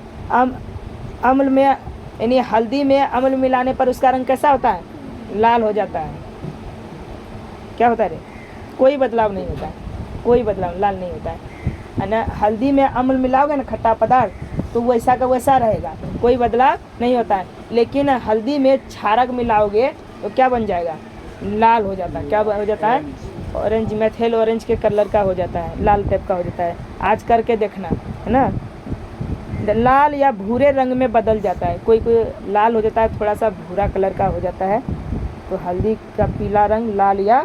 अम्ल में यानी हल्दी में अम्ल मिलाने पर उसका रंग कैसा होता है, लाल हो जाता है। क्या होता है रे, कोई बदलाव नहीं होता है, कोई बदलाव, लाल नहीं होता है ना। हल्दी में अम्ल मिलाओगे ना, खट्टा पदार्थ, तो वैसा का वैसा रहेगा, कोई बदलाव नहीं होता है। लेकिन हल्दी में क्षारक मिलाओगे तो क्या बन जाएगा, लाल हो जाता है। क्या हो जाता है, ऑरेंज, मेथिल ऑरेंज के कलर का हो जाता है, लाल टाइप का हो जाता है। आज करके देखना, है ना। लाल या भूरे रंग में बदल जाता है, कोई कोई लाल हो जाता है, थोड़ा सा भूरा कलर का हो जाता है। तो हल्दी का पीला रंग लाल या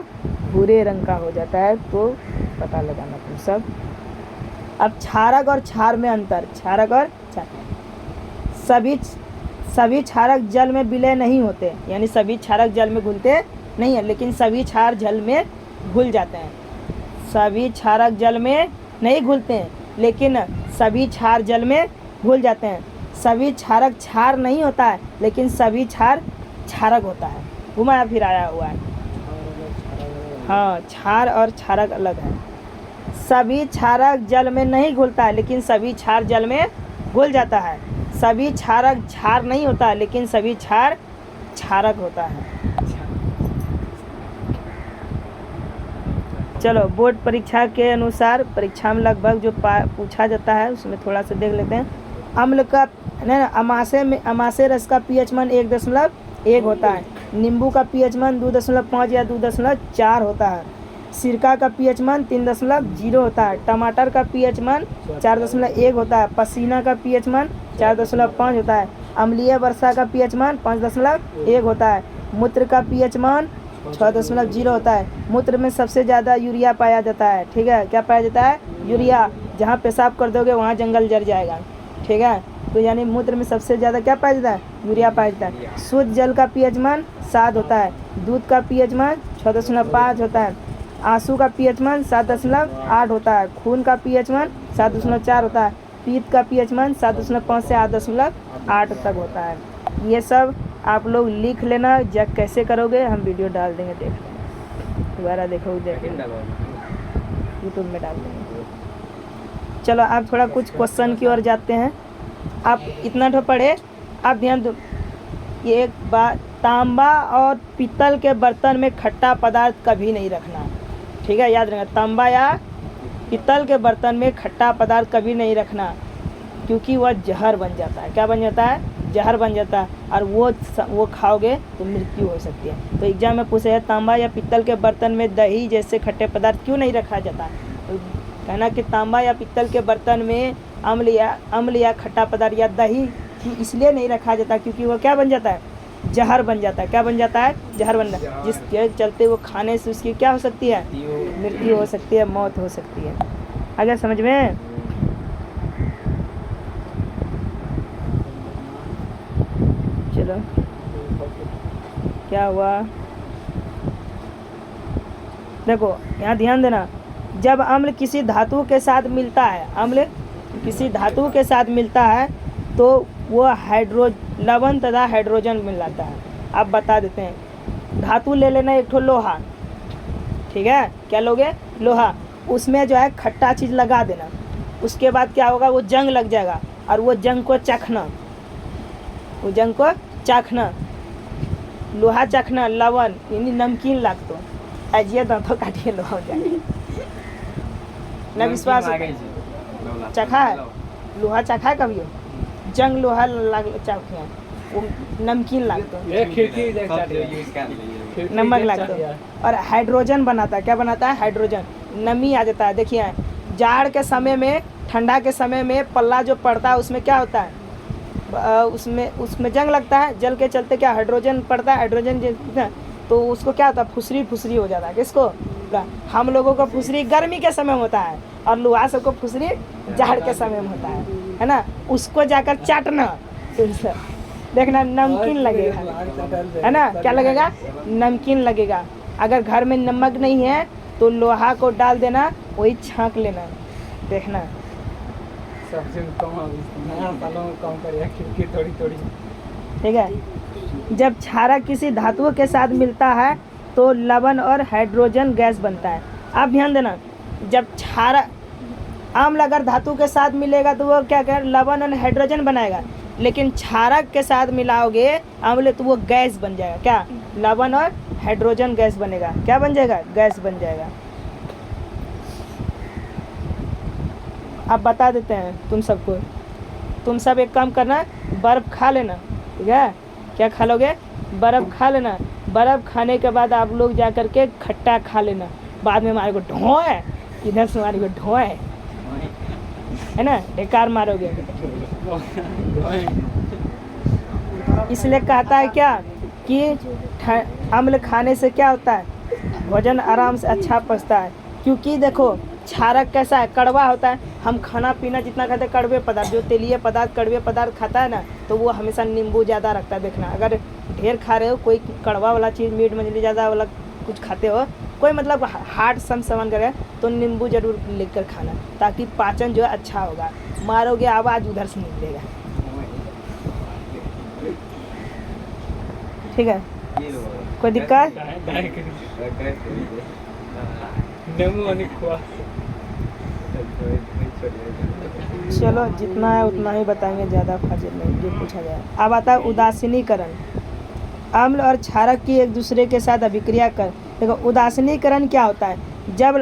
भूरे रंग का हो जाता है, तो पता लगाना तुम सब। अब क्षारक और क्षार में अंतर, क्षारक और क्षार, सभी क्षारक जल में विलय नहीं होते, यानी सभी क्षारक जल में घुलते नहीं है, लेकिन सभी क्षार जल में घुल जाते हैं। सभी क्षारक जल में नहीं घुलते हैं, लेकिन सभी क्षार जल में घुल जाते हैं। सभी क्षारक क्षार नहीं होता है, लेकिन सभी क्षार क्षारक होता है, घुमाया फिराया हुआ है। हाँ, क्षार और क्षारक अलग है। सभी क्षारक जल में नहीं घुलता है, लेकिन सभी क्षार जल में घुल जाता है। सभी क्षारक क्षार नहीं होता है, लेकिन सभी क्षार क्षारक होता है। चलो, बोर्ड परीक्षा के अनुसार परीक्षा में लगभग जो पूछा जाता है उसमें थोड़ा सा देख लेते हैं। अम्ल का अमाशय रस का pH मान 1.1 होता है। नींबू का pH मान 2.5 या 2.4 होता है। सिरका का pH मान 3.0 होता है। टमाटर का pH मान 4.1 होता है। पसीना का pH मान 4.5 होता है। अम्लीय वर्षा का pH मान 5.1 होता है। मूत्र का pH मान 6.0 होता है। मूत्र में सबसे ज़्यादा यूरिया पाया जाता है, ठीक है। क्या पाया जाता है, यूरिया। जहाँ पेशाब कर दोगे वहाँ जंगल जल जाएगा, ठीक है। तो यानी मूत्र में सबसे ज़्यादा क्या पाया जाता है, यूरिया पाया जाता है। शुद्ध जल का pH मान 7 होता है। दूध का pH मान 6.5 होता है। आंसू का pH मान 7.8 होता है। खून का pH मान 7.4 होता है। पीत का pH मान 7.5 से 8.8 तक होता है। ये सब आप लोग लिख लेना। जब कैसे करोगे हम वीडियो डाल देंगे, देख लेना, दोबारा देखो, यूट्यूब में डाल देंगे। चलो आप थोड़ा कुछ क्वेश्चन की ओर जाते हैं। आप इतना तो पढ़े, आप ध्यान दो। ये एक बात, तांबा और पीतल के बर्तन में खट्टा पदार्थ कभी नहीं रखना, ठीक है, याद रखना। तांबा या पीतल के बर्तन में खट्टा पदार्थ कभी नहीं रखना, क्योंकि वह जहर बन जाता है। क्या बन जाता है? जहर बन जाता है, और वो खाओगे तो मृत्यु हो सकती है। तो एग्जाम में पूछे है, तांबा या पीतल के बर्तन में दही जैसे खट्टे पदार्थ क्यों नहीं रखा जाता? तो कहना कि तांबा या पीतल के बर्तन में अम्ल या खट्टा पदार्थ या दही इसलिए नहीं रखा जाता क्योंकि वो क्या बन जाता है? जहर बन जाता है। क्या बन जाता है? जहर बन जाता है, जिसके चलते वो खाने से उसकी क्या हो सकती है? मृत्यु हो सकती है, मौत हो सकती है। अगर समझ में? चलो, क्या हुआ? देखो यहाँ ध्यान देना, जब अम्ल किसी धातु के साथ मिलता है, अम्ल किसी धातु के साथ मिलता है तो वो लवण तथा हाइड्रोजन मिलाता है। अब बता देते हैं, धातु ले लेना एक ठो लोहा, ठीक है? क्या लोगे? लोहा। उसमें जो है खट्टा चीज़ लगा देना, उसके बाद क्या होगा? वो जंग लग जाएगा, और वो जंग को चखना, वो जंग को चखना, लोहा चखना, लवण यानी नमकीन लगतो अजिए दांतों काटिए लोहा हो जाएगा। न विश्वास चखा है? लोहा चखा है कभी? जंग लोहा चखे वो नमकीन लगता नमक लगता। और हाइड्रोजन बनाता है। क्या बनाता है? हाइड्रोजन, नमी आ जाता है। देखिए जाड़ के समय में, ठंडा के समय में पल्ला जो पड़ता है उसमें क्या होता है? उसमें जंग लगता है, जल के चलते क्या हाइड्रोजन पड़ता है, हाइड्रोजन तो उसको क्या होता है? फुसरी हो जाता है। किसको? हम लोगों को फुसरी गर्मी के समय में होता है, और लोहा सबको फुसरी जाड़ के समय में होता है ना? उसको जाकर चाटना, देखना नमकीन लगेगा, है ना? क्या लगेगा? नमकीन लगेगा। अगर घर में नमक नहीं है तो लोहा को डाल देना, वही छाँक लेना, देखना। ठीक है? जब क्षारक किसी धातु के साथ मिलता है तो लवण और हाइड्रोजन गैस बनता है। अब ध्यान देना, जब क्षारक अम्ल अगर धातु के साथ मिलेगा तो वो क्या कर? लवण और हाइड्रोजन बनाएगा। लेकिन क्षारक के साथ मिलाओगे अम्ल तो वो गैस बन जाएगा। क्या? लवण और हाइड्रोजन गैस बनेगा। क्या बन जाएगा? गैस बन जाएगा। अब बता देते हैं तुम सबको, तुम सब एक काम करना, बर्फ़ खा लेना, ठीक है? क्या खा लोगे? बर्फ़ खा लेना। बर्फ़ खाने के बाद आप लोग जा कर के खट्टा खा लेना। बाद में हमारे को ढोए, इधर से हमारे को ढोए, है ना? बेकार मारोगे। इसलिए कहता है क्या कि अम्ल खाने से क्या होता है? भोजन आराम से अच्छा पचता है। क्योंकि देखो क्षारक कैसा है? कड़वा होता है। हम खाना पीना जितना खाते हैं कड़वे पदार्थ, जो तेलीय पदार्थ कड़वे पदार्थ खाता है ना, तो वो हमेशा नींबू ज़्यादा रखता है। देखना, अगर ढेर खा रहे हो कोई कड़वा वाला चीज़, मीट मछली ज़्यादा वाला कुछ खाते हो, कोई मतलब हार्ड सामान करे, तो नींबू जरूर लेकर खाना, ताकि पाचन जो है अच्छा होगा। मारोगे आवाज़ उधर से निकलेगा। ठीक है? कोई दिक्कत? चलो जितना है उतना ही बताएंगे, ज़्यादा फाजिल नहीं जो पूछा गया। अब आता है उदासीनीकरण। अम्ल और क्षारक की एक दूसरे के साथ अभिक्रिया कर। देखो उदासीनीकरण क्या होता है? जब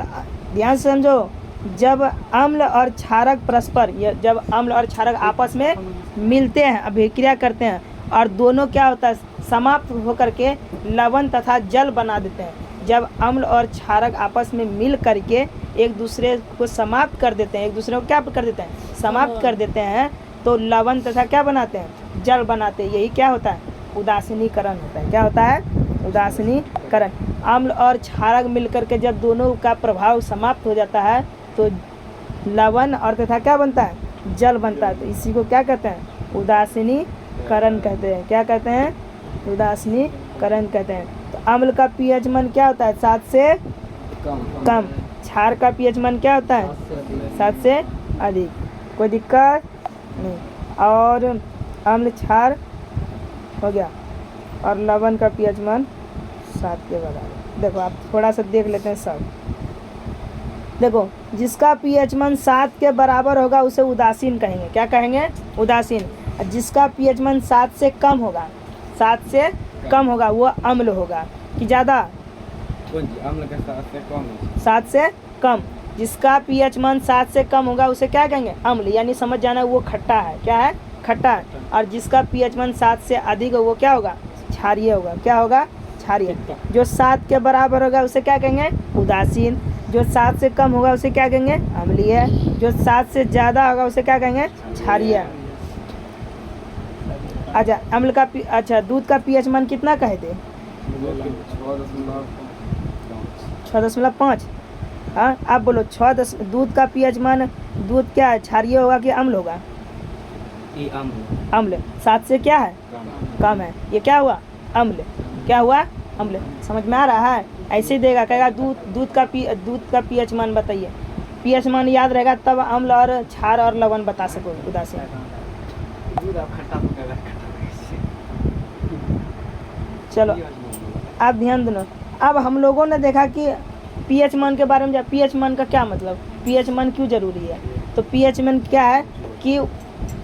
ध्यान से समझो, जब अम्ल और क्षारक परस्पर, जब अम्ल और क्षारक आपस में मिलते हैं, अभिक्रिया करते हैं, और दोनों क्या होता है? समाप्त होकर के लवण तथा जल बना देते हैं। जब अम्ल और क्षारक आपस में मिल करके एक दूसरे को समाप्त कर देते हैं, एक दूसरे को क्या कर देते हैं? समाप्त कर देते हैं, तो लवण तथा क्या बनाते हैं? जल बनाते हैं। यही क्या होता है? उदासीनीकरण होता है। क्या होता है? उदासीनीकरण। अम्ल और क्षारक मिलकर के जब दोनों का प्रभाव समाप्त हो जाता है तो लवण और तथा क्या बनता है? जल बनता है। तो इसी को क्या कहते हैं? उदासीनीकरण कहते हैं। क्या कहते हैं? उदासीनीकरण कहते हैं। तो अम्ल का पीएच मान क्या होता है? 7 से कम। क्षार का पीएच मान क्या होता है? 7 से अधिक। कोई दिक्कत नहीं। और अम्ल क्षार हो गया, और लवण का पीएच मान 7 के बराबर। देखो आप थोड़ा सा देख लेते हैं सब। देखो जिसका पीएच मान 7 के बराबर होगा उसे उदासीन कहेंगे। क्या कहेंगे? उदासीन। जिसका पीएच मान 7 से कम होगा, 7 से कम होगा, वो अम्ल होगा। कि ज़्यादा? अम्ल के 7 से कम। 7 से कम। जिसका पीएच मान 7 से कम होगा उसे क्या कहेंगे? अम्ल, यानी समझ जाना वो खट्टा है। क्या है? खट्टा है। और जिसका पीएच मान 7 से अधिक हो वो क्या होगा? क्षारीय होगा। क्या होगा? क्षारीय। जो 7 के बराबर होगा उसे क्या कहेंगे? उदासीन। जो 7 से कम होगा उसे क्या कहेंगे? अम्लीय। जो 7 से ज़्यादा होगा उसे क्या कहेंगे? क्षारीय। अच्छा, अम्ल का अच्छा दूध का पीएच मान कितना कहे थे? 6.5। हाँ, आप बोलो दूध का पीएच मान, दूध क्या है? क्षारीय होगा कि अम्ल होगा? अम्ल। 7 से क्या है? कम है। ये क्या हुआ? अम्ल। क्या हुआ? अम्ल। समझ में आ रहा है? ऐसे ही देगा, कहेगा दूध का पीएच मान बताइए। पीएच मान याद रहेगा तब अम्ल और क्षार और लवण बता सकोगे। उदासीन। चलो आप ध्यान देना। अब हम लोगों ने देखा कि पीएच मान के बारे में, पीएच मान का क्या मतलब, पीएच मान क्यों जरूरी है? तो पीएच मान क्या है कि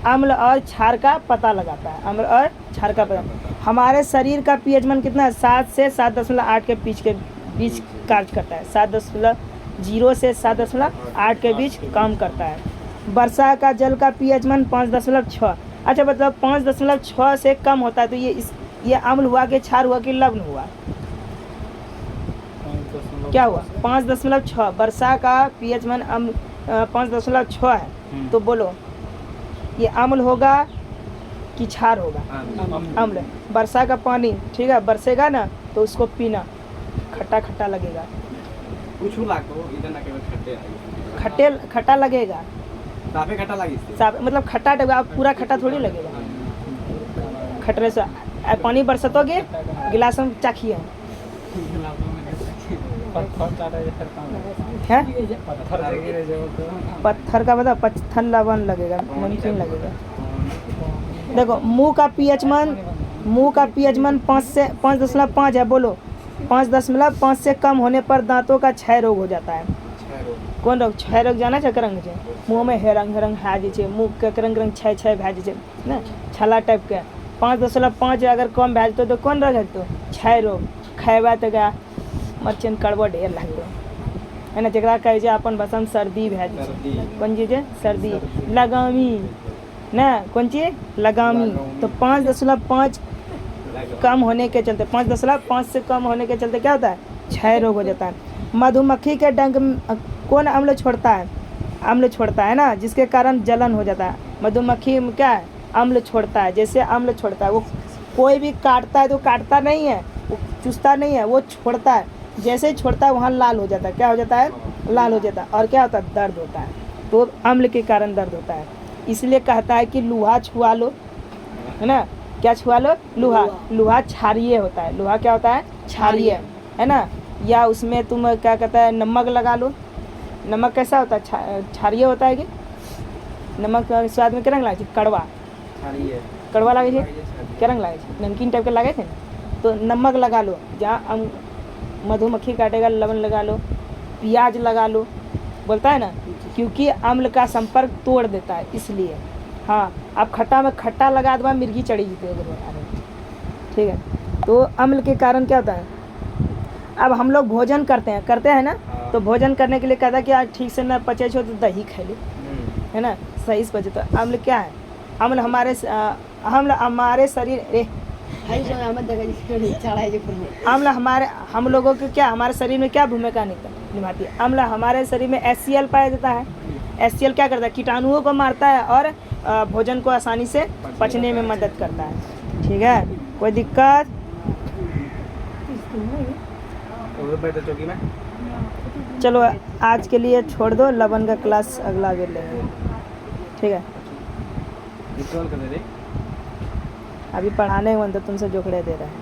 अम्ल और क्षार का पता लगाता है। अम्ल और क्षार का पता। हमारे शरीर का पीएच मान कितना है? 7 से 7.8 के बीच कार्य करता है। 7.0 से 7.8 के बीच काम करता है। वर्षा का जल का पीएच मान 5.6। अच्छा, मतलब 5.6 से कम होता है तो ये अम्ल हुआ कि क्षार हुआ कि लवण हुआ? क्या हुआ? 5.6। वर्षा का पीएच मान 5.6 है। तो बोलो ये अम्ल होगा कि क्षार होगा? अम्ल। वर्षा का पानी, ठीक है, बरसेगा ना तो उसको पीना खट्टा खट्टा लगेगा। खट्टा लगेगा। मतलब खट्टा लगेगा, पूरा खट्टा थोड़ी लगेगा। खटरे से पानी बरसतोगे गिलास में चाखिए। पत्थर का मतलब पत्थर लवण लगेगा, नमकीन लगेगा। देखो मुंह का पीएच मान 5.5 है। बोलो 5.5 से कम होने पर दांतों का क्षय रोग हो जाता है। कौन रोग? क्षय रोग जाना छै करंग छै, मुँह में हेरंग हेरंग भए जाइ छै, मुँह के रंग रंग क्षय भए जाइ छै ना, छाला टाइप के। 5.5 अगर कम भए जेतौ तो कोन रोग हेतौ? क्षय रोग। खेबा तो गा मर्चन कड़बो ढेर लगतौ है ना, जकरा कहै छै अपन भाषा में सर्दी भए जाइ छै। कोन चीज है? सर्दी। लगामी ना, कौन चीज? लगामी। तो 5.5 कम होने के चलते, 5.5 से कम होने के चलते क्या होता है? क्षय रोग हो जाता है। मधुमक्खी के डंक कौन अम्ल छोड़ता है? अम्ल छोड़ता है ना, जिसके कारण जलन हो जाता है। मधुमक्खी में क्या है? अम्ल छोड़ता है। जैसे अम्ल छोड़ता है, वो कोई भी काटता है तो काटता नहीं है, वो चूसता नहीं है, वो छोड़ता है। जैसे ही छोड़ता है वहाँ लाल हो जाता है। क्या हो जाता है? लाल हो जाता है। और क्या होता है? दर्द होता है। तो अम्ल के कारण दर्द होता है। इसलिए कहता है कि लोहा छुआ लो, है ना। क्या छुआ लो? लोहा क्षारीय होता है। लोहा क्या होता है? क्षारीय, है ना। या उसमें तुम क्या कहता है, नमक लगा लो। नमक कैसा होता है? क्षारीय होता है कि नमक स्वाद में क्या रंग लगे? कड़वा। कड़वा लगे छै, क्या रंग लगे? नमकीन टाइप के लगे थे। तो नमक लगा लो। जहाँ मधुमक्खी काटेगा लवण लगा लो, प्याज लगा लो, बोलता है ना, क्योंकि अम्ल का संपर्क तोड़ देता है इसलिए। हाँ, आप खट्टा में खट्टा लगा दो, मिर्गी चढ़ी जीते, ठीक है। तो अम्ल के कारण क्या होता है? अब हम लोग भोजन करते हैं ना, तो भोजन करने के लिए कहता है कि आज ठीक से ना पचे छो तो दही खा लो, है ना, सही से पचे। तो अम्ल क्या है? अम्ल हमारे शरीर अम्ल हम लोगों के क्या, हमारे शरीर में क्या भूमिका निभाती है? अम्ल हमारे शरीर में HCl पाया जाता है। HCl क्या करता है? कीटाणुओं को मारता है और भोजन को आसानी से पचने में मदद करता है। ठीक है, कोई दिक्कत? चलो आज के लिए छोड़ दो, लवण का क्लास अगला बेर लेंगे, ठीक है। अभी पढ़ाने के मन तो तुमसे जोखड़े दे रहे हैं।